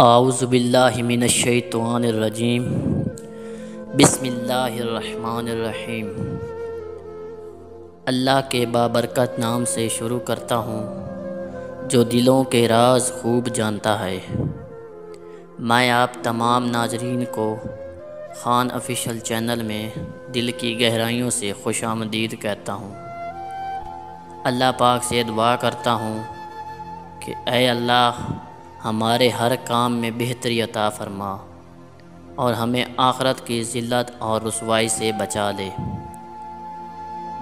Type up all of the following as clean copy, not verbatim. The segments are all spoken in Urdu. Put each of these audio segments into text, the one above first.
اعوذ باللہ من الشیطان الرجیم بسم اللہ الرحمن الرحیم۔ اللہ کے بابرکت نام سے شروع کرتا ہوں جو دلوں کے راز خوب جانتا ہے۔ میں آپ تمام ناظرین کو خان آفیشل چینل میں دل کی گہرائیوں سے خوش آمدید کہتا ہوں۔ اللہ پاک سے دعا کرتا ہوں کہ اے اللہ ہمارے ہر کام میں بہتری عطا فرما اور ہمیں آخرت کی ذلت اور رسوائی سے بچا لے۔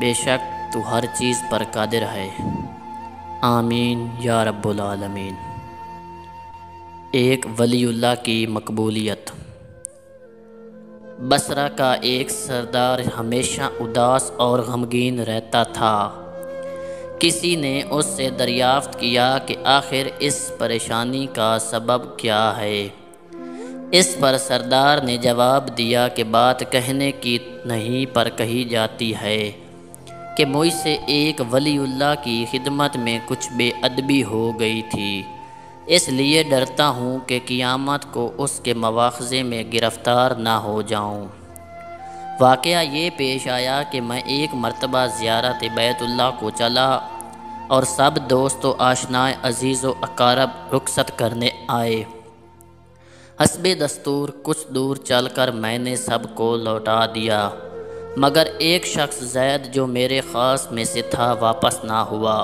بے شک تو ہر چیز پر قادر ہے، آمین یا رب العالمین۔ ایک ولی اللہ کی مقبولیت۔ بصرہ کا ایک سردار ہمیشہ اداس اور غمگین رہتا تھا۔ کسی نے اس سے دریافت کیا کہ آخر اس پریشانی کا سبب کیا ہے۔ اس پر سردار نے جواب دیا کہ بات کہنے کی نہیں پر کہی جاتی ہے کہ مجھ سے ایک ولی اللہ کی خدمت میں کچھ بے ادبی ہو گئی تھی، اس لیے ڈرتا ہوں کہ قیامت کو اس کے مواخذے میں گرفتار نہ ہو جاؤں۔ واقعہ یہ پیش آیا کہ میں ایک مرتبہ زیارت بیت اللہ کو چلا اور سب دوست و آشنائے عزیز و اقارب رخصت کرنے آئے۔ حسب دستور کچھ دور چل کر میں نے سب کو لوٹا دیا، مگر ایک شخص زید جو میرے خاص میں سے تھا واپس نہ ہوا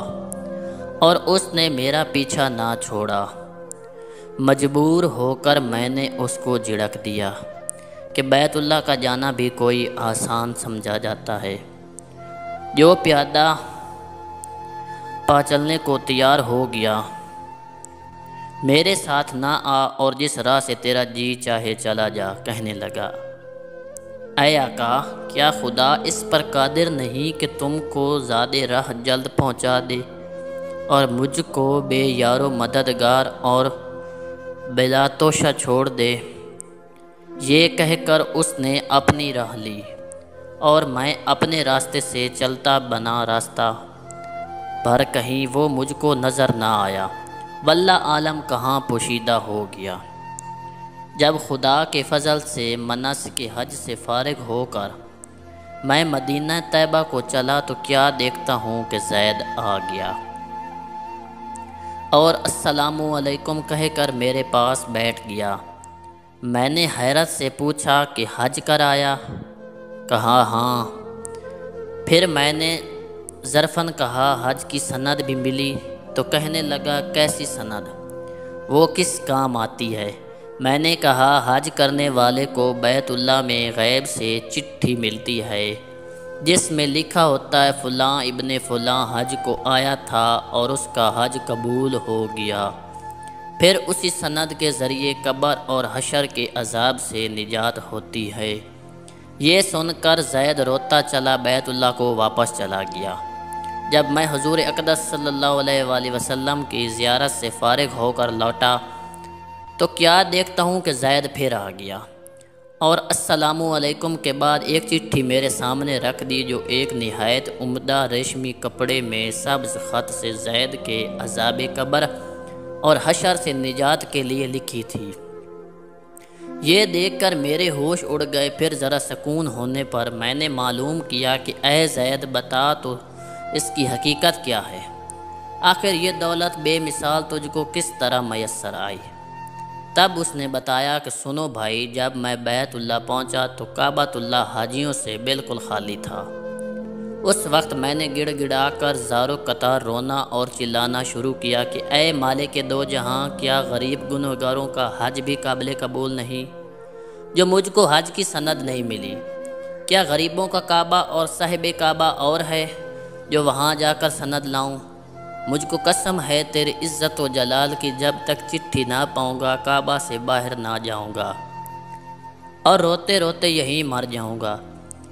اور اس نے میرا پیچھا نہ چھوڑا۔ مجبور ہو کر میں نے اس کو جھڑک دیا کہ بیت اللہ کا جانا بھی کوئی آسان سمجھا جاتا ہے۔ جو پیادہ پا چلنے کو تیار ہو گیا، میرے ساتھ نہ آ اور جس راہ سے تیرا جی چاہے چلا جا۔ کہنے لگا، اے آقا، کیا خدا اس پر قادر نہیں کہ تم کو زادِ راہ جلد پہنچا دے اور مجھ کو بے یار و مددگار اور بلا توشہ چھوڑ دے؟ یہ کہہ کر اس نے اپنی راہ لی اور میں اپنے راستے سے چلتا بنا راستہ پر کہیں وہ مجھ کو نظر نہ آیا، واللہ عالم کہاں پوشیدہ ہو گیا۔ جب خدا کے فضل سے مناسک حج سے فارغ ہو کر میں مدینہ طیبہ کو چلا تو کیا دیکھتا ہوں کہ زید آ گیا اور السلام علیکم کہہ کر میرے پاس بیٹھ گیا۔ میں نے حیرت سے پوچھا کہ حج کر آیا؟ کہا ہاں۔ پھر میں نے ظرفاً کہا حج کی سند بھی ملی؟ تو کہنے لگا کیسی سند؟ وہ کس کام آتی ہے؟ میں نے کہا حج کرنے والے کو بیت اللہ میں غیب سے چٹھی ملتی ہے جس میں لکھا ہوتا ہے فلاں ابن فلاں حج کو آیا تھا اور اس کا حج قبول ہو گیا۔ پھر اسی سند کے ذریعے قبر اور حشر کے عذاب سے نجات ہوتی ہے۔ یہ سن کر زید روتا چلا بیت اللہ کو واپس چلا گیا۔ جب میں حضور اقدس صلی اللہ علیہ وآلہ وسلم کی زیارت سے فارغ ہو کر لوٹا تو کیا دیکھتا ہوں کہ زید پھر آ گیا اور السلام علیکم کے بعد ایک چٹھی میرے سامنے رکھ دی جو ایک نہایت عمدہ ریشمی کپڑے میں سبز خط سے زید کے عذاب قبر اور حشر سے نجات کے لیے لکھی تھی۔ یہ دیکھ کر میرے ہوش اڑ گئے۔ پھر ذرا سکون ہونے پر میں نے معلوم کیا کہ اے زید بتا تو اس کی حقیقت کیا ہے؟ آخر یہ دولت بے مثال تجھ کو کس طرح میسر آئی؟ تب اس نے بتایا کہ سنو بھائی، جب میں بیت اللہ پہنچا تو کعبۃ اللہ حاجیوں سے بالکل خالی تھا۔ اس وقت میں نے گڑ گڑا کر زارو قطار رونا اور چلانا شروع کیا کہ اے مالک دو جہاں، کیا غریب گنہگاروں کا حج بھی قابل قبول نہیں جو مجھ کو حج کی سند نہیں ملی؟ کیا غریبوں کا کعبہ اور صاحب کعبہ اور ہے جو وہاں جا کر سند لاؤں؟ مجھ کو قسم ہے تیری عزت و جلال کی، جب تک چٹھی نہ پاؤں گا کعبہ سے باہر نہ جاؤں گا اور روتے روتے یہیں مر جاؤں گا۔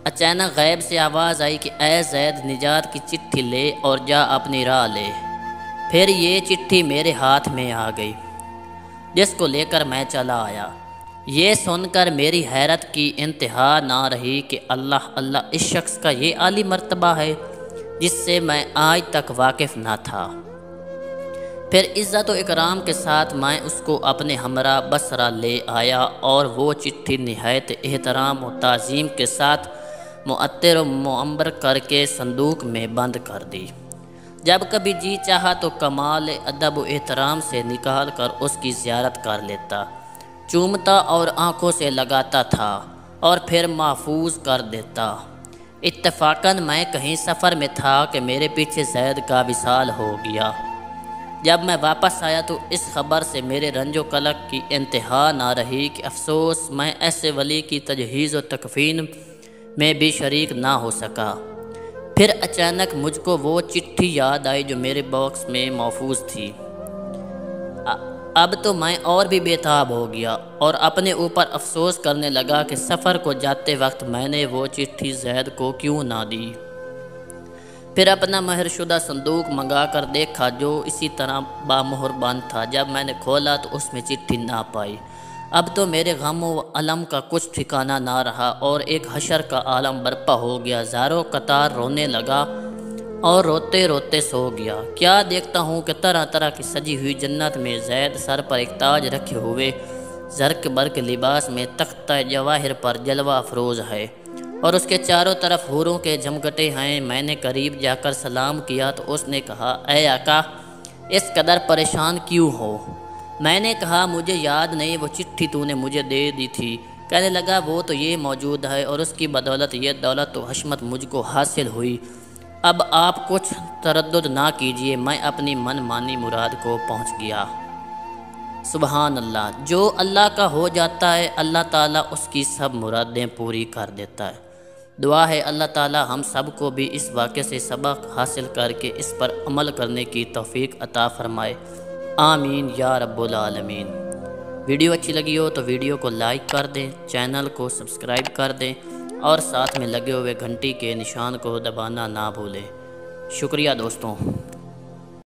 اچانک غیب سے آواز آئی کہ اے زید، نجات کی چٹھی لے اور جا اپنی راہ لے۔ پھر یہ چٹھی میرے ہاتھ میں آ گئی جس کو لے کر میں چلا آیا۔ یہ سن کر میری حیرت کی انتہا نہ رہی کہ اللہ اللہ، اس شخص کا یہ عالی مرتبہ ہے جس سے میں آج تک واقف نہ تھا۔ پھر عزت و اکرام کے ساتھ میں اس کو اپنے ہمراہ بصرہ لے آیا اور وہ چٹھی نہایت احترام و تعظیم کے ساتھ معطر و معمر کر کے صندوق میں بند کر دی۔ جب کبھی جی چاہا تو کمال ادب و احترام سے نکال کر اس کی زیارت کر لیتا، چومتا اور آنکھوں سے لگاتا تھا اور پھر محفوظ کر دیتا۔ اتفاقاً میں کہیں سفر میں تھا کہ میرے پیچھے زید کا وصال ہو گیا۔ جب میں واپس آیا تو اس خبر سے میرے رنج و قلق کی انتہا نہ رہی کہ افسوس میں ایسے ولی کی تجہیز و تکفین میں بھی شریک نہ ہو سکا۔ پھر اچانک مجھ کو وہ چٹھی یاد آئی جو میرے باکس میں محفوظ تھی۔ اب تو میں اور بھی بے تاب ہو گیا اور اپنے اوپر افسوس کرنے لگا کہ سفر کو جاتے وقت میں نے وہ چٹھی زید کو کیوں نہ دی۔ پھر اپنا مہر شدہ صندوق منگا کر دیکھا جو اسی طرح بامہر بند تھا۔ جب میں نے کھولا تو اس میں چٹھی نہ پائی۔ اب تو میرے غم و علم کا کچھ ٹھکانہ نہ رہا اور ایک حشر کا عالم برپا ہو گیا۔ زاروں قطار رونے لگا اور روتے روتے سو گیا۔ کیا دیکھتا ہوں کہ طرح طرح کی سجی ہوئی جنت میں زید سر پر ایک تاج رکھے ہوئے زرق برق لباس میں تختہ جواہر پر جلوہ افروز ہے اور اس کے چاروں طرف حوروں کے جمگٹے ہیں۔ میں نے قریب جا کر سلام کیا تو اس نے کہا، اے آقا اس قدر پریشان کیوں ہو؟ میں نے کہا، مجھے یاد نہیں وہ چٹھی تو نے مجھے دے دی تھی۔ کہنے لگا، وہ تو یہ موجود ہے اور اس کی بدولت یہ دولت و حشمت مجھ کو حاصل ہوئی۔ اب آپ کچھ تردد نہ کیجئے، میں اپنی من مانی مراد کو پہنچ گیا۔ سبحان اللہ، جو اللہ کا ہو جاتا ہے اللہ تعالیٰ اس کی سب مرادیں پوری کر دیتا ہے۔ دعا ہے اللہ تعالیٰ ہم سب کو بھی اس واقعے سے سبق حاصل کر کے اس پر عمل کرنے کی توفیق عطا فرمائے، آمین یا رب العالمین۔ ویڈیو اچھی لگی ہو تو ویڈیو کو لائک کر دیں، چینل کو سبسکرائب کر دیں اور ساتھ میں لگے ہوئے گھنٹی کے نشان کو دبانا نہ بھولیں۔ شکریہ دوستوں۔